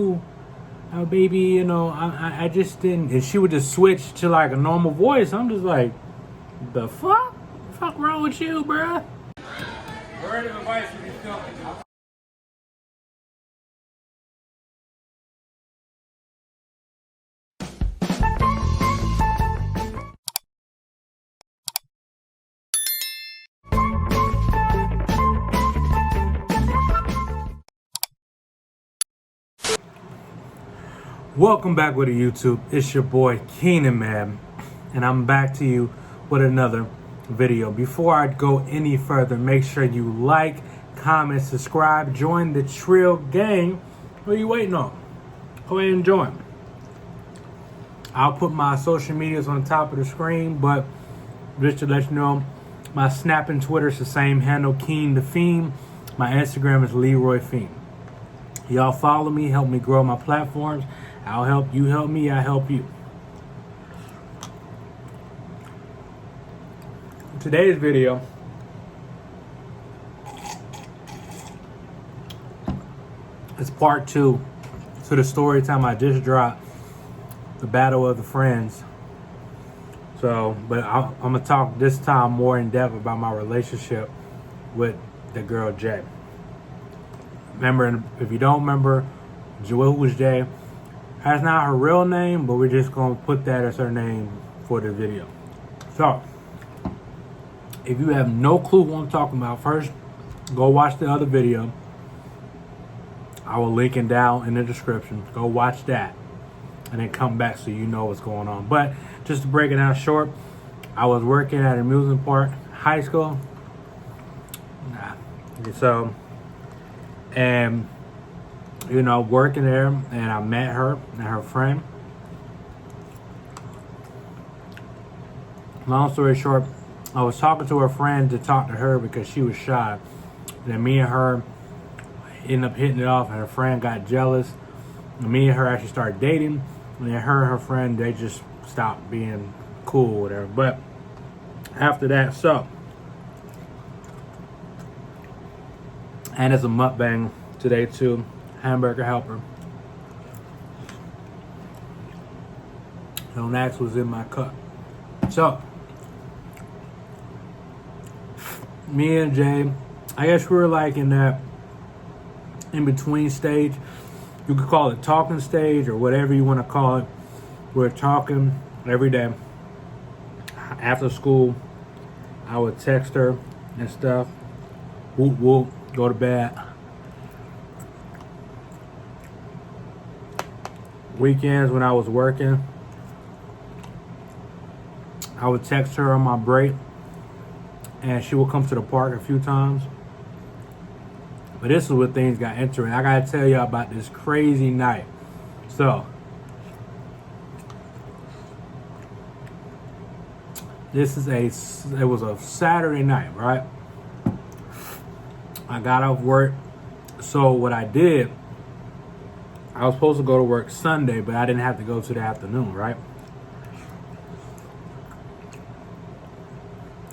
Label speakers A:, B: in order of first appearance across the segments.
A: oh, baby, you know, I just didn't. And she would just switch to like a normal voice. I'm just like, the fuck? The fuck wrong with you, bruh? Word of advice for this company. Welcome back with YouTube. It's your boy Keenan, man, and I'm back to you with another video. Before I go any further, make sure you like, comment, subscribe, join the Trill gang. What are you waiting on? Go ahead and join. I'll put my social medias on the top of the screen, but just to let you know, my Snap and Twitter is the same handle, Keen the Fiend. My Instagram is Leroy Fiend. Y'all follow me, help me grow my platforms. I'll help you, help me, I help you. Today's video is part 2 to the story time I just dropped, The Battle of the Friends. So, but I'm gonna talk this time more in depth about my relationship with the girl Jay. Remember, if you don't remember, Joelle was Jay. That's not her real name, but we're just gonna put that as her name for the video. So, if you have no clue what I'm talking about, first go watch the other video. I will link it down in the description. Go watch that, and then come back so you know what's going on. But just to break it down short, I was working at Amusement Park High School. So, and you know, working there, and I met her and her friend. Long story short, I was talking to her friend to talk to her because she was shy. And then me and her ended up hitting it off, and her friend got jealous. And me and her actually started dating. And then her and her friend, they just stopped being cool or whatever. But after that, so. And it's a mukbang today too. Hamburger helper. Don't ask what's in my cup. So, me and Jay, I guess we were like in that in-between stage. You could call it talking stage or whatever you want to call it. We're talking every day. After school, I would text her and stuff. Whoop, whoop, go to bed. Weekends when I was working, I would text her on my break, and she would come to the park a few times. But this is where things got interesting. I gotta tell y'all about this crazy night. So, it was a Saturday night, right? I got off work. So what I did, I was supposed to go to work Sunday, but I didn't have to go to the afternoon, right?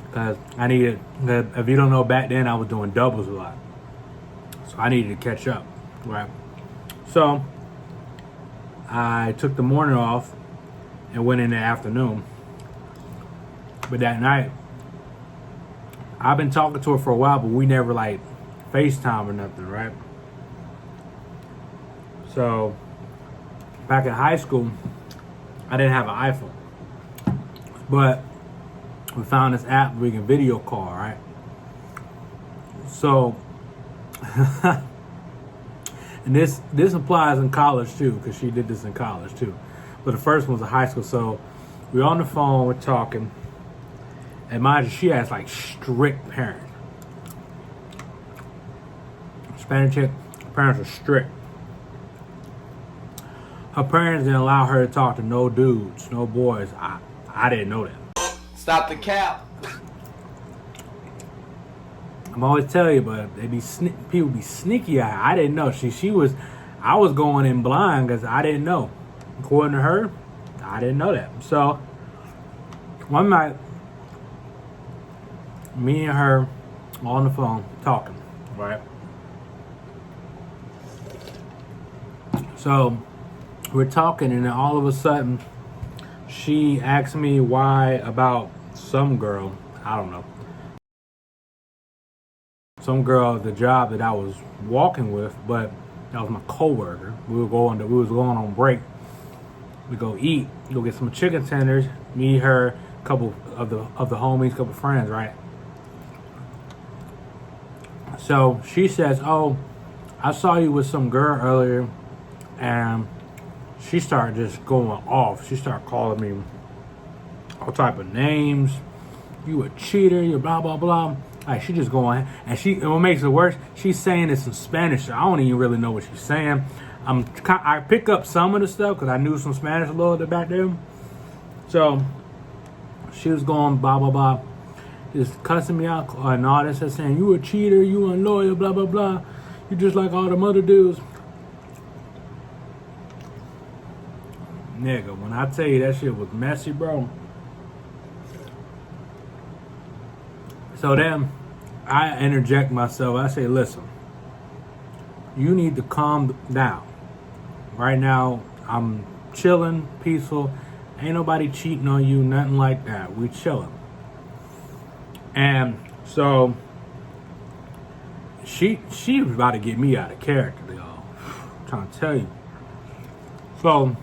A: Because I needed, if you don't know, back then I was doing doubles a lot. So I needed to catch up, right? So I took the morning off and went in the afternoon. But that night, I've been talking to her for a while, but we never like FaceTime or nothing, right? So, back in high school, I didn't have an iPhone. But we found this app where we can video call, right? So, and this applies in college too, because she did this in college too. But the first one was in high school. So, we're on the phone, we're talking. And mind you, she has like strict parents. Spanish chick, her parents are strict. Her parents didn't allow her to talk to no dudes, no boys. I didn't know that.
B: Stop the cap.
A: I'm always telling you, but people be sneaky. I didn't know. I was going in blind because I didn't know. According to her, I didn't know that. So one night, me and her on the phone talking, right? So we're talking, and then all of a sudden, she asked me why about some girl. I don't know. Some girl at the job that I was walking with, but that was my coworker. We was going on break. We go eat, go get some chicken tenders. Me, her, a couple of the homies, couple friends, right? So she says, "Oh, I saw you with some girl earlier," and she started just going off. She started calling me all type of names. You a cheater. You blah blah blah. Like she just going, and what makes it worse, she's saying this in Spanish. I don't even really know what she's saying. I pick up some of the stuff because I knew some Spanish a little bit back there. So she was going blah blah blah, just cussing me out and all this, saying you a cheater, you unloyal, blah blah blah. You just like all them other dudes. Nigga, when I tell you that shit was messy, bro. So then I interject myself. I say, listen, you need to calm down. Right now, I'm chilling, peaceful. Ain't nobody cheating on you, nothing like that. We chilling. And so she was about to get me out of character, y'all. I'm trying to tell you. So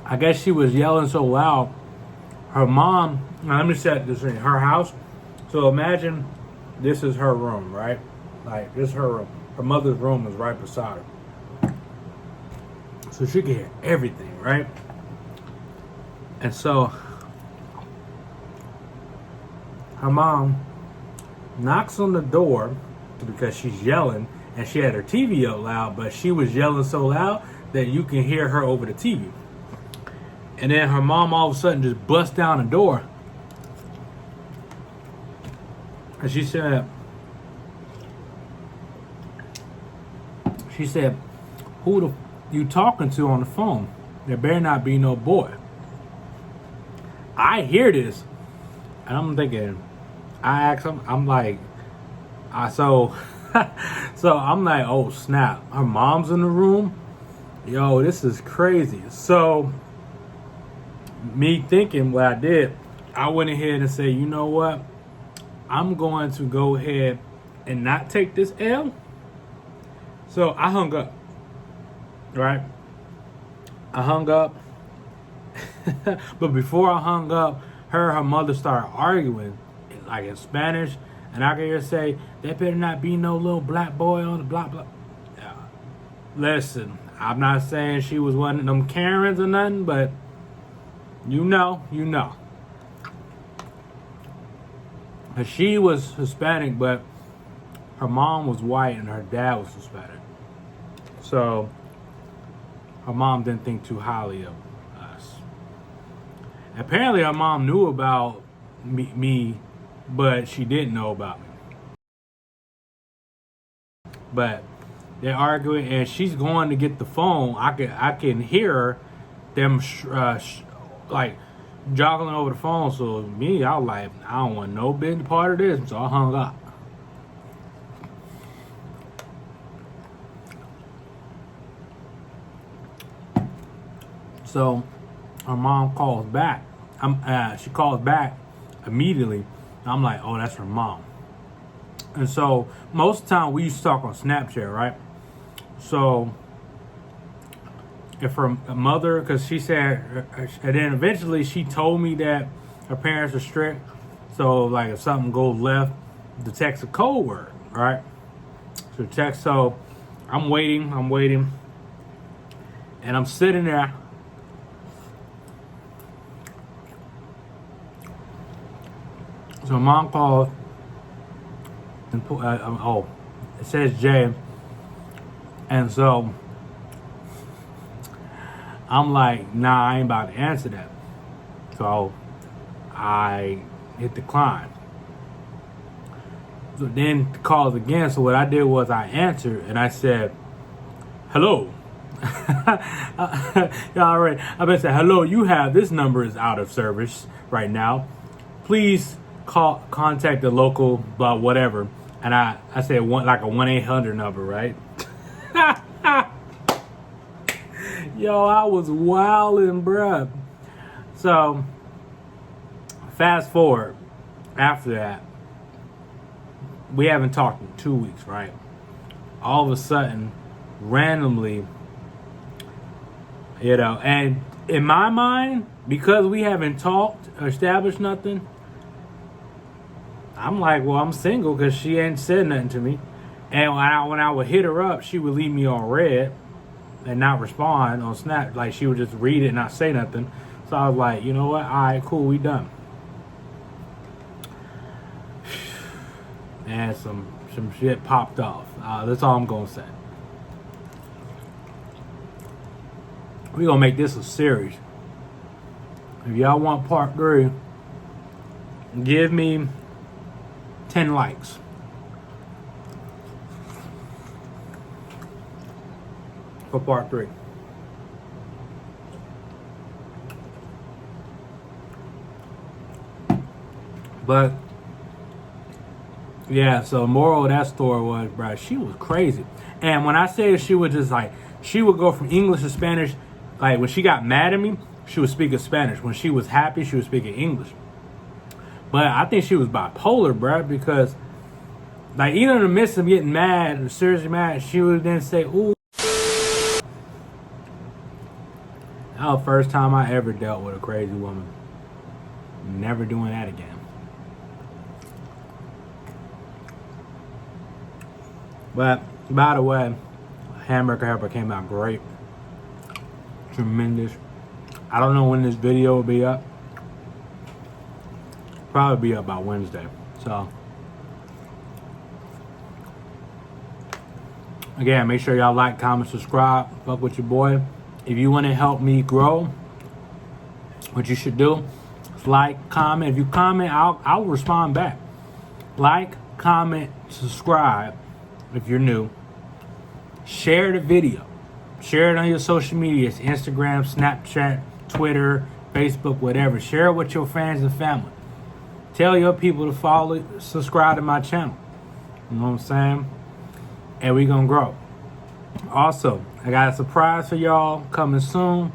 A: I guess she was yelling so loud. Her mom, now let me set this in her house. So imagine this is her room, right? Like this is her room. Her mother's room is right beside her. So she can hear everything, right? And so her mom knocks on the door because she's yelling, and she had her TV up loud, but she was yelling so loud that you can hear her over the TV. And then her mom all of a sudden just busts down the door. And she said, who the you talking to on the phone? There better not be no boy. I hear this, and I'm thinking, I ask him, I'm like, so I'm like, oh snap, her mom's in the room? Yo, this is crazy. So me thinking what I did, I went ahead and said, you know what? I'm going to go ahead and not take this L. So I hung up, right? I hung up. But before I hung up, her mother started arguing, like in Spanish. And I could hear her say, there better not be no little black boy on the block. Listen, I'm not saying she was one of them Karens or nothing, but you know. She was Hispanic, but her mom was white and her dad was Hispanic. So her mom didn't think too highly of us. Apparently her mom knew about me, but she didn't know about me. But they're arguing, and she's going to get the phone. I can hear them like joggling over the phone. So me, I was like, I don't want no big part of this. So I hung up. So her mom calls back. She calls back immediately. I'm like, oh, that's her mom. And so most of the time we used to talk on Snapchat, right? So if her mother, because she said, and then eventually she told me that her parents are strict. So like if something goes left, the text a code word, right? So I'm waiting, and I'm sitting there. So mom called, and it says Jay, and so I'm like, nah, I ain't about to answer that. So I hit decline. So then it calls again. So what I did was I answered and I said, hello. Y'all already, I better say, hello, you have, this number is out of service right now. Please contact the local, blah, whatever. And I said, like a 1-800 number, right? Yo, I was wildin', bruh. So, fast forward. After that, we haven't talked in 2 weeks, right? All of a sudden, randomly, and in my mind, because we haven't talked or established nothing, I'm like, well, I'm single because she ain't said nothing to me. And when I would hit her up, she would leave me on red and not respond on Snap. Like, she would just read it and not say nothing. So I was like, you know what? All right, cool, we done. And some shit popped off. That's all I'm gonna say. We gonna make this a series. If y'all want part 3, give me 10 likes. For part 3. But yeah, so moral of that story was, bro, she was crazy. And when I say she was just like, she would go from English to Spanish. Like, when she got mad at me, she was speaking Spanish. When she was happy, she was speaking English. But I think she was bipolar, bro, because, like, even in the midst of getting mad or seriously mad, she would then say, ooh. That was the first time I ever dealt with a crazy woman. Never doing that again. But, by the way, Hamburger Helper came out great. Tremendous. I don't know when this video will be up. Probably be up by Wednesday. So, again, make sure y'all like, comment, subscribe. Fuck with your boy. If you want to help me grow, what you should do is like, comment. If you comment, I'll respond back. Like, comment, subscribe if you're new. Share the video. Share it on your social medias, Instagram, Snapchat, Twitter, Facebook, whatever. Share it with your friends and family. Tell your people to follow, subscribe to my channel. You know what I'm saying? And we gonna grow. Also, I got a surprise for y'all coming soon.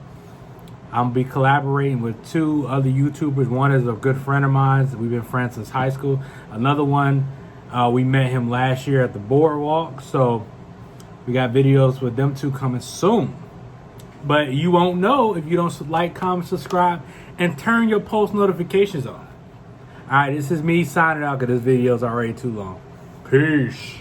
A: I'm gonna be collaborating with 2 other YouTubers. One is a good friend of mine. We've been friends since high school. Another one, we met him last year at the Boardwalk. So we got videos with them 2 coming soon. But you won't know if you don't like, comment, subscribe, and turn your post notifications on. All right, this is me signing out because this video is already too long. Peace.